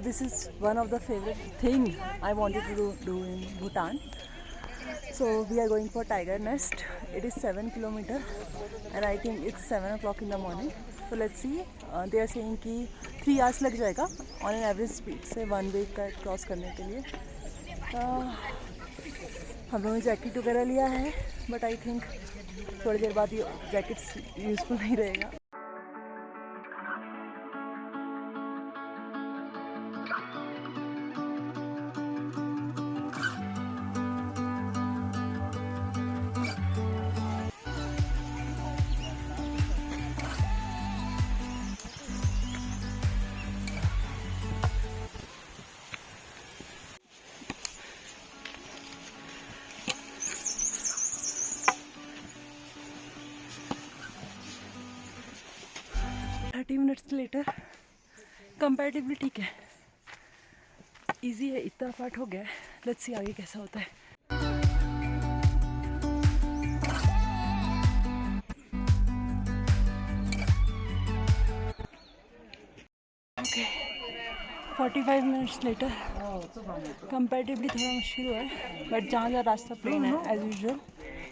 This is one of the favorite thing I wanted to do in Bhutan. So we are going for Tiger Nest. It is 7 kilometer and I think it's 7 o'clock in the morning. So let's see. They are saying कि 3 hours लग जाएगा on an average speed से one way का cross करने के लिए. हम लोगों ने जैकेट वगैरह लिया है बट आई थिंक थोड़ी देर बाद ये जैकेट्स यूज़फुल नहीं रहेगा. मिनट्स लेटर कंपैरेटिवली ठीक है, इजी है, इतना पार्ट हो गया है. लेट्स सी आगे कैसा होता है. ओके 45 मिनट्स लेटर कंपैरेटिवली थोड़ा मुश्किल हुआ है बट जहाँ जहाँ रास्ता प्लेन है एज यूजुअल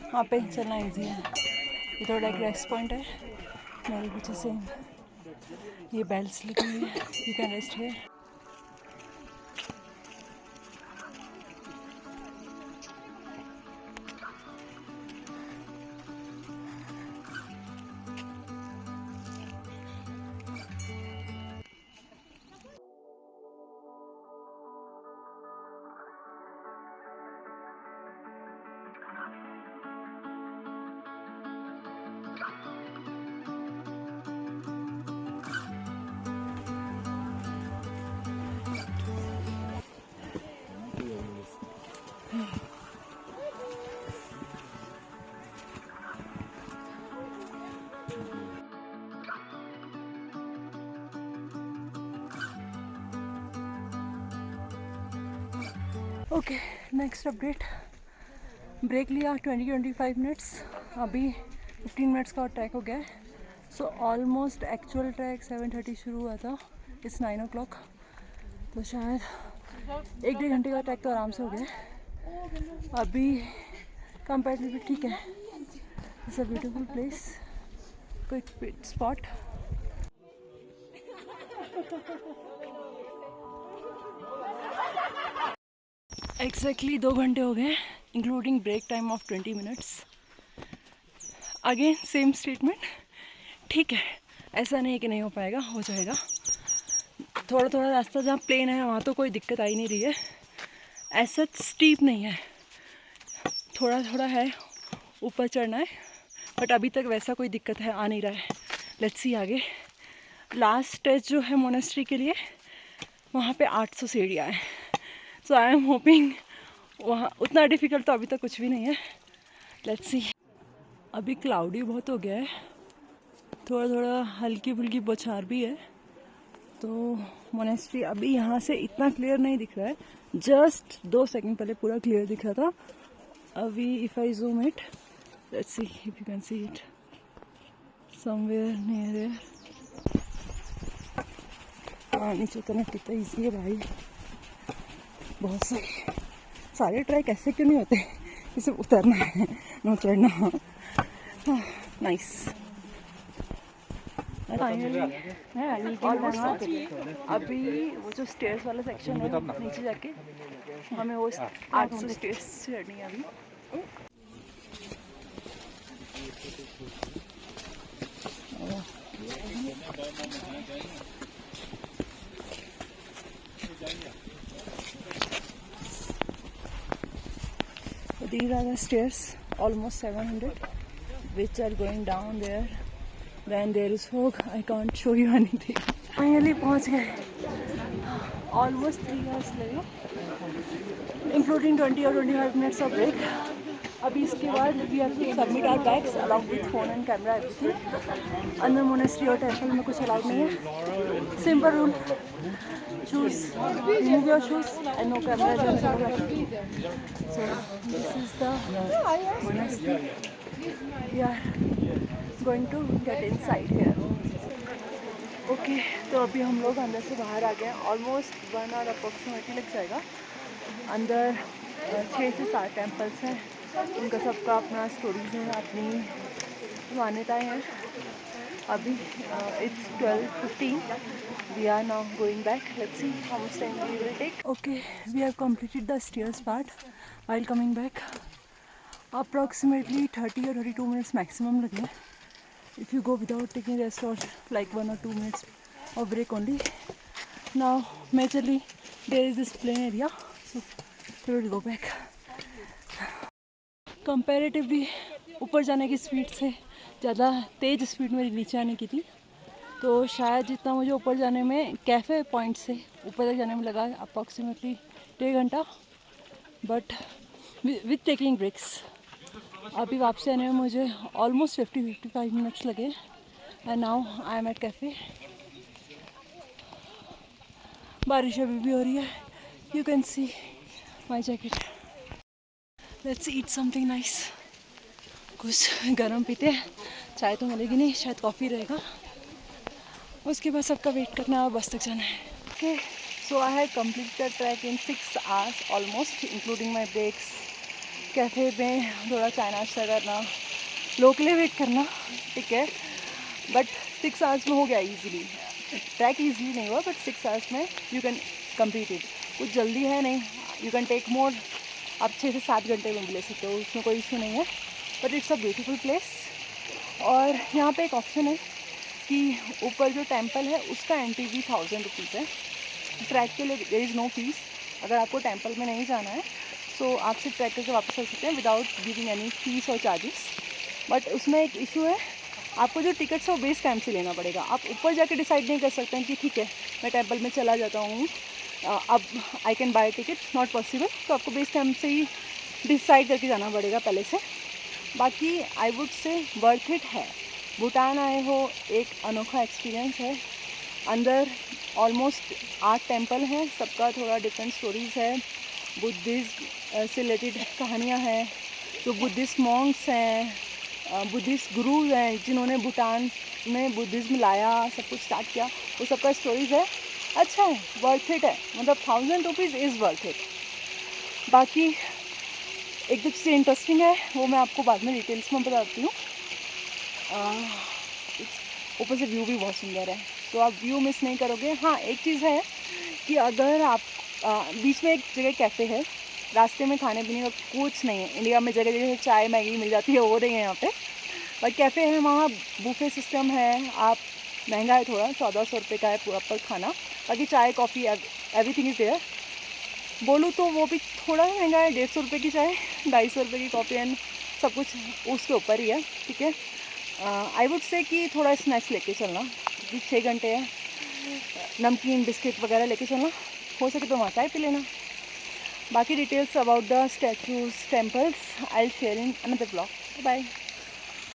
वहाँ पे चलना ईजी है. ये थोड़ा एक रेस्ट पॉइंट है मेरे पीछे से. ये बेल्स लगी हुई है, you can rest here. Okay next update. Break लिया 20-25 मिनट्स. अभी 15 मिनट्स का और ट्रैक हो गया है. सो ऑलमोस्ट एक्चुअल ट्रैक 7:30 शुरू हुआ था, इट्स 9 o'clock. तो शायद 1-1.5 घंटे का ट्रैक तो आराम से हो गया है. अभी कंपैरेटिवली ठीक है. It's a beautiful place, quick pit spot. Exactly 2 घंटे हो गए including break time of 20 minutes. Again same statement. ठीक है, ऐसा नहीं कि नहीं हो पाएगा, हो जाएगा. थोड़ा थोड़ा रास्ता जहाँ प्लेन है वहाँ तो कोई दिक्कत आई नहीं रही है. ऐसा स्टीप नहीं है, थोड़ा थोड़ा है ऊपर चढ़ना है बट अभी तक वैसा कोई दिक्कत है आ नहीं रहा है. लेट्स सी आगे. लास्ट स्टेज जो है मोनेस्ट्री के लिए वहाँ पे 800 सीढ़ियाँ हैं. सो आई एम होपिंग वहाँ उतना डिफ़िकल्ट तो अभी तक कुछ भी नहीं है. Let's see. अभी क्लाउडी बहुत हो गया है, थोड़ा थोड़ा हल्की फुल्की बौछार भी है. तो मोनेस्ट्री अभी यहाँ से इतना क्लियर नहीं दिख रहा है. जस्ट 2 सेकंड पहले पूरा क्लियर दिख रहा था. अभी if I zoom it, let's see if you can see it somewhere near. हाँ, नीचे उतरना कितना ईजी है भाई, बहुत सही. सारे ट्रैक ऐसे क्यों नहीं होते, इसे उतरना है नो चढ़ना. नाइस. अभी वो जो स्टेयर्स वाला सेक्शन है नीचे जाके हमें वो 800 स्टेयर्स चढ़नी है अभी. These are the stairs, almost 700, which are going down there. Then there is fog. I can't show you anything. Finally पहुँच गए. Almost 3 hours लगे, including 20 or 25 minutes of break. अभी इसके बाद we have to submit our bags along with phone and camera everything. अंदर monastery और temple में कुछ अलाउड नहीं है. Simple rule, shoes, remove your shoes and no cameras and photography. So this is the monastery. We are going to get inside here. Okay, तो अभी हम लोग अंदर से बाहर आ गए हैं। ऑलमोस्ट 1 आवर अप्रॉक्सीमेटली लग जाएगा। अंदर 6 से 7 टेम्पल्स हैं, उनका सबका अपना स्टोरीज है, अपनी मान्यताएं हैं। अभी it's 12:15, we are now going back, let's see how much time we will take. Okay, we have completed the stairs part. While coming back, approximately 30 or 32 minutes maximum लगे if you go without taking rest or like 1 or 2 minutes of break only. Now majorly there is this plain area, so we will go back. Comparatively ऊपर जाने की speed से ज़्यादा तेज़ speed मेरी नीचे आने की थी, तो शायद जितना मुझे ऊपर जाने में कैफ़े पॉइंट से ऊपर तक जाने में लगा अप्रॉक्सीमेटली 1.5 घंटा, बट विथ टेकिंग ब्रेक्स अभी वापसी आने में मुझे ऑलमोस्ट 50-55 मिनट्स लगे। And now I am at cafe. बारिश अभी भी हो रही है, you can see my jacket. Let's eat something nice. कुछ गर्म पीते हैं, चाय तो मिलेगी नहीं, शायद कॉफ़ी रहेगा। उसके बाद सबका वेट करना है और बस तक जाना है। Okay, so I have completed the track in 6 hours almost, including my breaks, cafe में थोड़ा चाय नाश्ता करना, लोग के लिए वेट करना, ठीक है। बट 6 आवर्स में हो गया ईजीली। ट्रैक ईजीली नहीं हुआ, बट 6 आवर्स में यू कैन कम्प्लीट इट। कुछ जल्दी है नहीं, यू कैन टेक मोर, आप 6 से 7 घंटे में भी ले सकते हो, उसमें कोई इशू नहीं है। But it's a beautiful place. और यहाँ पे एक ऑप्शन है कि ऊपर जो टेंपल है उसका एंट्री भी 1000 रुपीज़ है। ट्रैक के लिए देयर इज़ नो फीस। अगर आपको टेंपल में नहीं जाना है तो आप सिर्फ ट्रैक करके वापस आ सकते हैं विदाउट गिविंग एनी फीस और चार्जेस। बट उसमें एक इशू है, आपको जो टिकट्स है वो बेस कैंप से लेना पड़ेगा। आप ऊपर जाके डिसाइड नहीं कर सकते हैं कि ठीक है मैं टेंपल में चला जाता हूँ, अब I can buy ticket, not possible. तो आपको बेस कैंप से ही डिसाइड करके जाना पड़ेगा पहले से। बाकी I would say worth it है। भूटान आए हो, एक अनोखा एक्सपीरियंस है। अंदर ऑलमोस्ट 8 टेंपल हैं, सबका थोड़ा डिफरेंट स्टोरीज़ है। बुद्धिज़्म से रिलेटेड कहानियाँ हैं। जो बुद्धिस्ट मॉन्क्स हैं, बुद्धिस्ट गुरु हैं जिन्होंने भूटान में बुद्धिज़्म लाया, सब कुछ स्टार्ट किया, वो सबका स्टोरीज़ है। अच्छा है, वर्थ इट है, मतलब 1000 रुपीज़ इज़ वर्थ इट। बाकी एक दो चीज़ें इंटरेस्टिंग है, वो मैं आपको बाद में डिटेल्स में बताती हूँ। ऊपर से व्यू भी बहुत सुंदर है, तो आप व्यू मिस नहीं करोगे। हाँ, एक चीज़ है कि अगर आप बीच में एक जगह कैफ़े है, रास्ते में खाने पीने का कुछ नहीं है। इंडिया में जगह जगह चाय मैगी मिल जाती है, वो नहीं है यहाँ पे। बट कैफ़े है, वहाँ बूफे सिस्टम है। आप महंगा है थोड़ा, 1400 रुपये का है पूरा पर खाना। बाकी चाय कॉफ़ी एवरीथिंग इज़ देयर। बोलूँ तो वो भी थोड़ा महंगा है, 150 रुपये की चाय, 250 रुपये की कॉफ़ी, एंड सब कुछ उसके ऊपर ही है, ठीक है। आई वुड से कि थोड़ा स्नैक्स लेके चलना, क्योंकि 6 घंटे है। नमकीन बिस्किट वगैरह लेके चलना, हो सके तो वहाँ चाय पी लेना। बाकी details about the statues temples I will share in another blog. Bye.